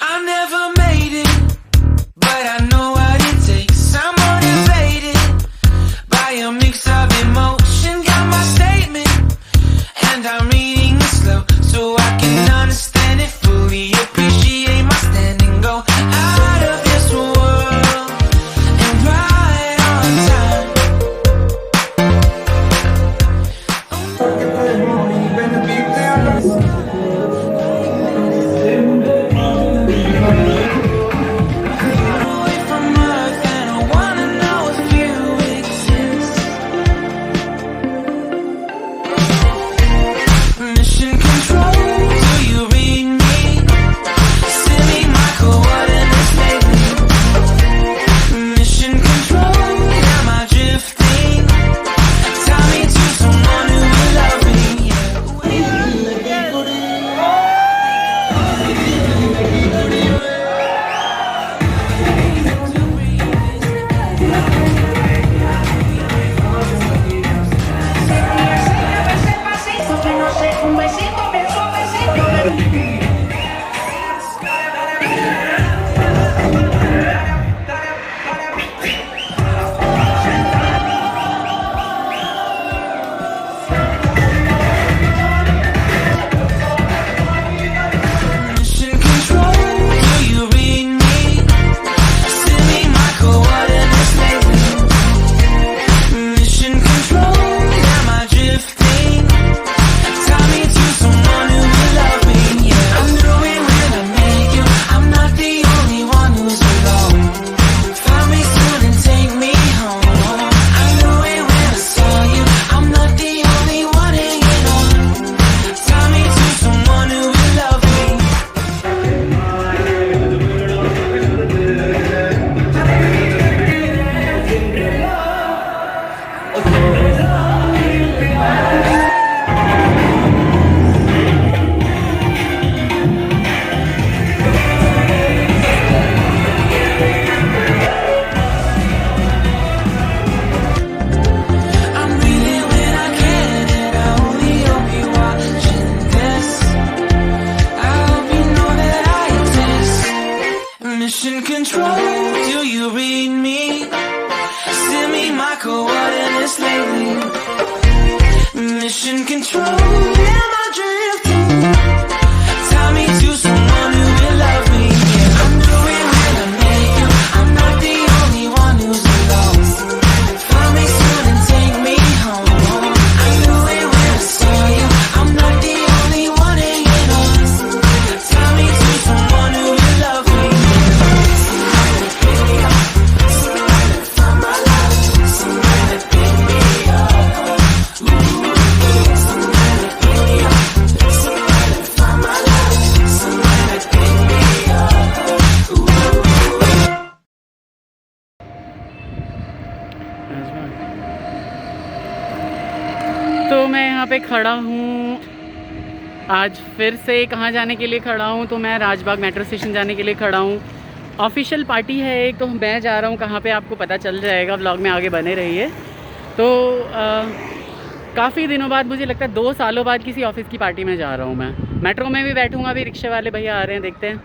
I never made it, but I know what it takes. I'm motivated by a mix of emotion. Got my statement, and I'm reading it slow so I can understand it fully. Appreciate my stand and go out of this world and right on time. Away from Earth, and I wanna know if you exist. Mission control, do you read me? Send me my coordinates lately. Mission control, am I drifting? Tie me to someone who will love me. Mission control, do you read me? Send me my coordinates lately. Mission control, am I drifting? Tie me to someone who will love me. Yeah, I knew it when I met you. I'm not the only one who's alone. Find me soon and take me home. I knew it when I saw you. I'm not the only one hanging on. Tie me to someone who will love me. I'm reading when I can, and I only hope you're watching this. I hope you know that I exist. Mission control, do you read me? Send me my coordinates lately. Mission control, am I drifting? Tie me to someone who will love me. Yeah, I knew it when I met you. I'm not the only one who's alone. Find me soon and take me home. I knew it when I saw you. I'm not the only one hanging on. Tie me to someone who will love me. Somebody pick me up. Somebody find my love. Somebody pick me up. Somebody pick me up. Somebody find my love. Somebody pick me up. तो मैं यहाँ पे खड़ा हूँ आज फिर से कहाँ जाने के लिए खड़ा हूँ, तो मैं राजबाग मेट्रो स्टेशन जाने के लिए खड़ा हूँ। ऑफिशियल पार्टी है एक, तो मैं जा रहा हूँ कहाँ पे आपको पता चल जाएगा, व्लॉग में आगे बने रहिए। तो काफ़ी दिनों बाद, मुझे लगता है 2 सालों बाद किसी ऑफिस की पार्टी में जा रहा हूँ मैं। मेट्रो में भी बैठूँगा, अभी रिक्शे वाले भैया आ रहे हैं, देखते हैं।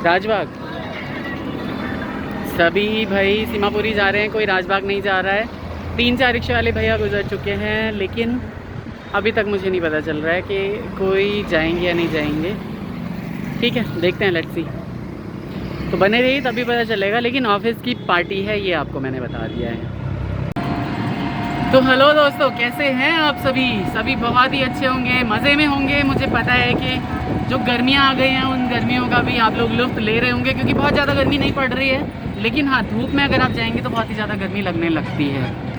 राजबाग सभी भाई सीमापुरी जा रहे हैं, कोई राजबाग नहीं जा रहा है। 3-4 रिक्शे वाले भैया गुजर चुके हैं, लेकिन अभी तक मुझे नहीं पता चल रहा है कि कोई जाएंगे या नहीं जाएंगे। ठीक है, देखते हैं, लेट्स सी। तो बने रहिए, तभी पता चलेगा। लेकिन ऑफिस की पार्टी है, ये आपको मैंने बता दिया है। तो हेलो दोस्तों, कैसे हैं आप सभी? सभी बहुत ही अच्छे होंगे, मज़े में होंगे। मुझे पता है कि जो गर्मियाँ आ गई हैं, उन गर्मियों का भी आप लोग लुत्फ़ ले रहे होंगे, क्योंकि बहुत ज़्यादा गर्मी नहीं पड़ रही है। लेकिन हाँ, धूप में अगर आप जाएंगे तो बहुत ही ज़्यादा गर्मी लगने लगती है।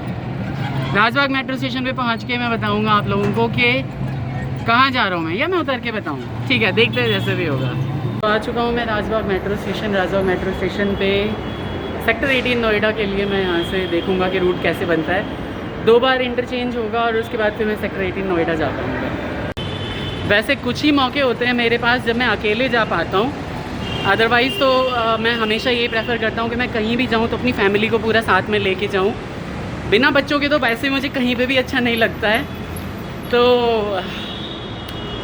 राजबाग मेट्रो स्टेशन पे पहुंच के मैं बताऊंगा आप लोगों को कि कहाँ जा रहा हूँ मैं, या मैं उतर के बताऊँ। ठीक है, देखते हैं जैसे भी होगा। तो आ चुका हूँ मैं Rajbagh metro station. Rajbagh metro station पे सेक्टर 18 नोएडा के लिए मैं यहाँ से देखूँगा कि रूट कैसे बनता है। 2 बार इंटरचेंज होगा और उसके बाद फिर मैं सेक्टर 18 नोएडा जा पाऊँगा। वैसे कुछ ही मौके होते हैं मेरे पास जब मैं अकेले जा पाता हूँ, अदरवाइज़ तो मैं हमेशा ये प्रेफर करता हूँ कि मैं कहीं भी जाऊँ तो अपनी फैमिली को पूरा साथ में लेके जाऊँ। बिना बच्चों के तो वैसे मुझे कहीं पे भी अच्छा नहीं लगता है। तो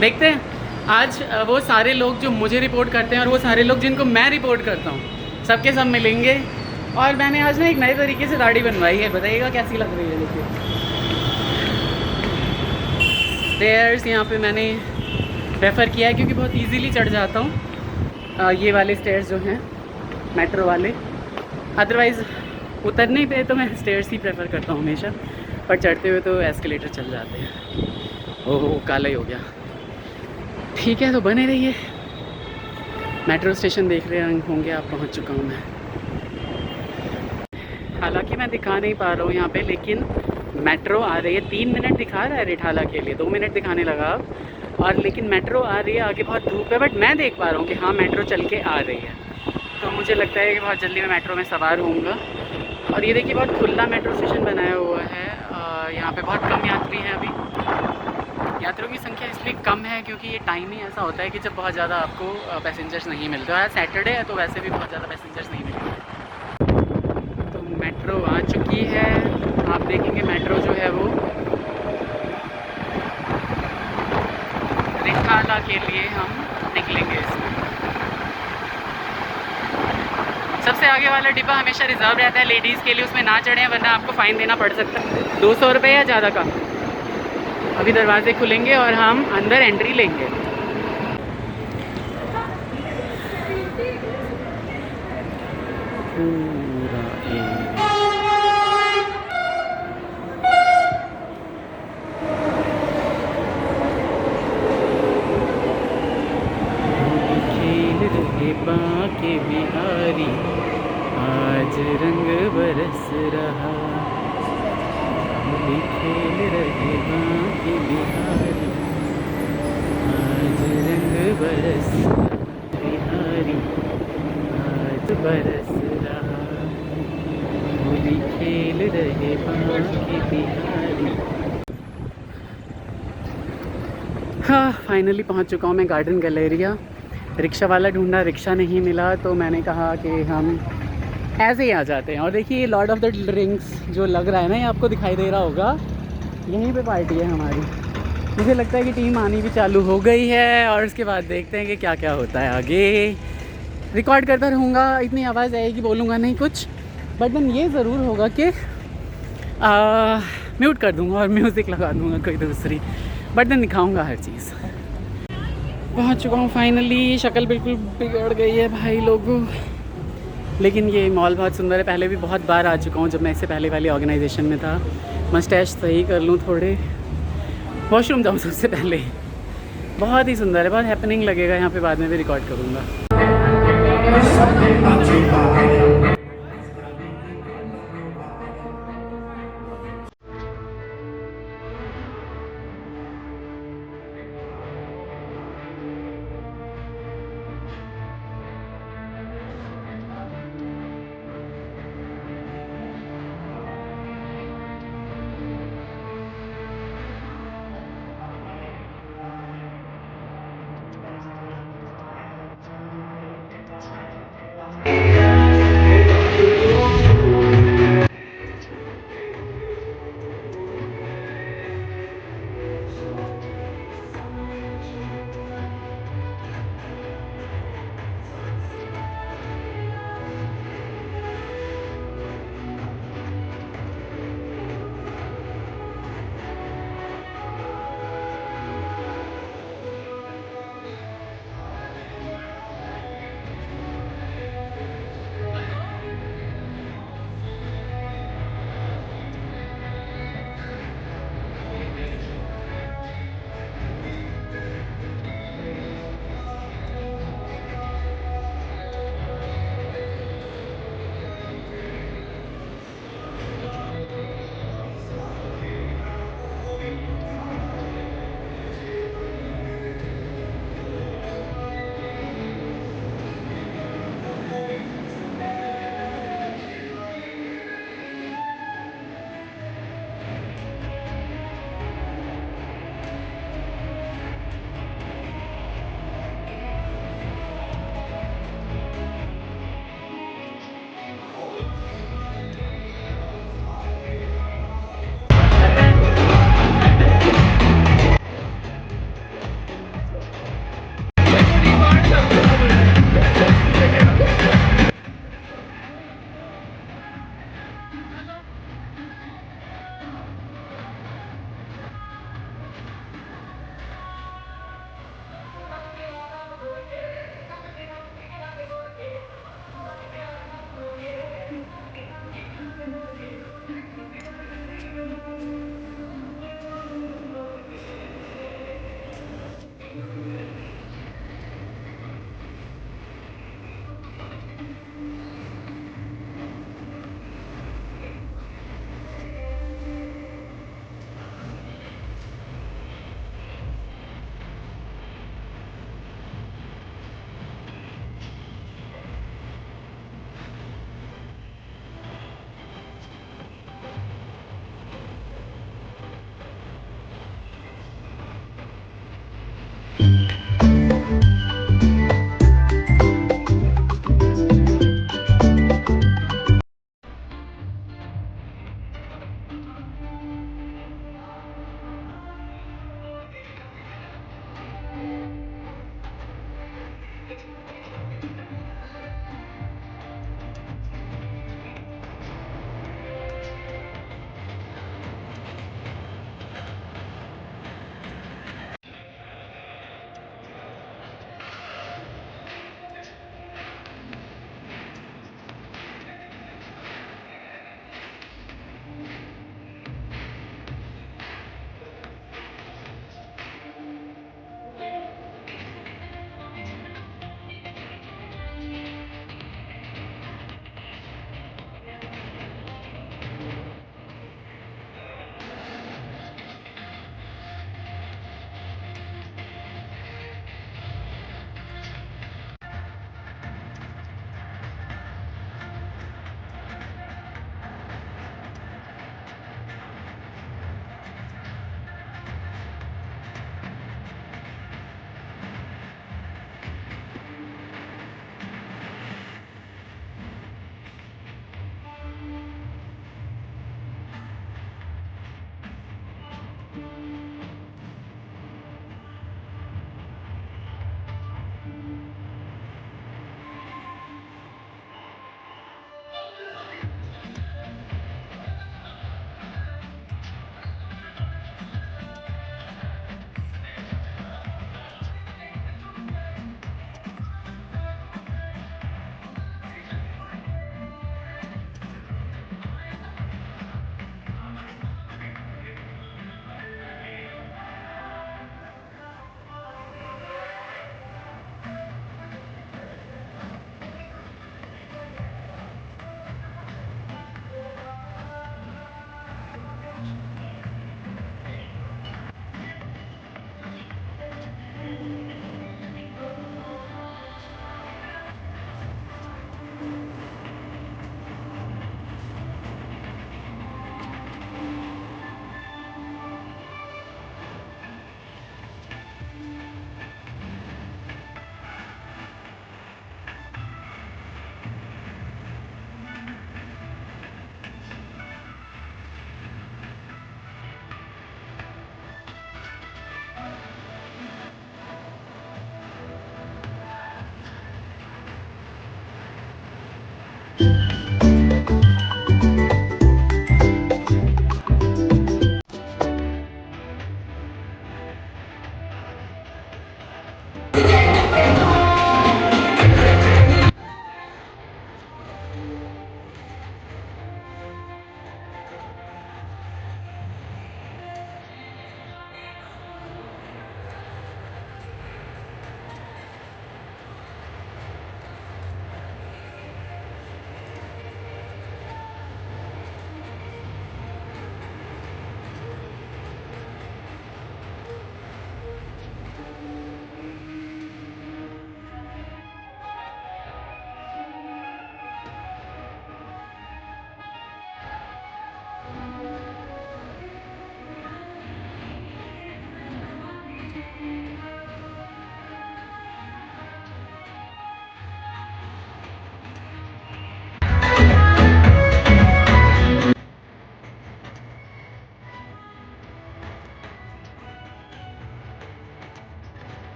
देखते हैं आज वो सारे लोग जो मुझे रिपोर्ट करते हैं और वो सारे लोग जिनको मैं रिपोर्ट करता हूँ, सबके सब मिलेंगे। और मैंने आज ना एक नए तरीके से दाढ़ी बनवाई है, बताइएगा कैसी लग रही है। देखिए स्टेयर्स यहाँ पे मैंने प्रेफर किया है क्योंकि बहुत इजीली चढ़ जाता हूँ ये वाले स्टेयर्स जो हैं मेट्रो वाले। अदरवाइज़ उतरने पे तो मैं स्टेयर्स ही प्रेफर करता हूँ हमेशा, पर चढ़ते हुए तो एस्केलेटर चल जाते हैं। ओह काला ही हो गया। ठीक है तो बने रहिए। मेट्रो स्टेशन देख रहे होंगे आप, पहुँच चुका हूँ मैं। हालांकि मैं दिखा नहीं पा रहा हूँ यहाँ पे, लेकिन मेट्रो आ रही है। 3 मिनट दिखा रहा है रिठाला के लिए, 2 मिनट दिखाने लगा अब। और लेकिन मेट्रो आ रही है, आगे बहुत धूप है, बट मैं देख पा रहा हूँ कि हाँ मेट्रो चल के आ रही है। तो मुझे लगता है कि बहुत जल्दी मैं मेट्रो में सवार होऊंगा। और ये देखिए बहुत खुला मेट्रो स्टेशन बनाया हुआ है। यहाँ पे बहुत कम यात्री हैं अभी। यात्रियों की संख्या इसलिए कम है क्योंकि ये टाइम ही ऐसा होता है कि जब बहुत ज़्यादा आपको पैसेंजर्स नहीं मिलते। आज सैटरडे है तो वैसे भी बहुत ज़्यादा पैसेंजर्स नहीं मिलते। तो मेट्रो आ चुकी है। आप देखेंगे मेट्रो जो है वो रिठाला के लिए हम निकलेंगे इसमें। सबसे आगे वाला डिब्बा हमेशा रिजर्व रहता है लेडीज़ के लिए, उसमें ना चढ़ें वरना आपको फ़ाइन देना पड़ सकता है 200 रुपये या ज़्यादा का। अभी दरवाजे खुलेंगे और हम अंदर एंट्री लेंगे। पूरा खेल रहे बाके बिहारी, आज रंग बरस रहा। खेल रहे बाके बिहारी, आज रंग बरस बिहारी, आज बरस रहा। होली खेल रहे बाके बिहारी। हाँ फाइनली पहुंच चुका हूँ मैं गार्डन गैलेरिया। रिक्शा वाला ढूंढा, रिक्शा नहीं मिला, तो मैंने कहा कि हम ऐसे ही आ जाते हैं। और देखिए लॉर्ड ऑफ द रिंग्स जो लग रहा है ना, ये आपको दिखाई दे रहा होगा, यहीं पे पार्टी है हमारी। मुझे लगता है कि टीम आनी भी चालू हो गई है और उसके बाद देखते हैं कि क्या क्या होता है आगे। रिकॉर्ड करता रहूँगा, इतनी आवाज़ आएगी बोलूँगा नहीं कुछ, बट देन ये ज़रूर होगा कि म्यूट कर दूँगा और म्यूज़िक लगा दूँगा कोई दूसरी, बट देन दिखाऊँगा हर चीज़। पहुँच चुका हूँ फाइनली। शक्ल बिल्कुल बिगड़ गई है भाई लोगों, लेकिन ये मॉल बहुत सुंदर है। पहले भी बहुत बार आ चुका हूँ जब मैं इससे पहले वाली ऑर्गेनाइजेशन में था। मस्टैच सही कर लूँ थोड़े, वॉशरूम जाऊँ सबसे पहले। बहुत ही सुंदर है, बहुत हैपनिंग लगेगा यहाँ पे, बाद में भी रिकॉर्ड करूँगा।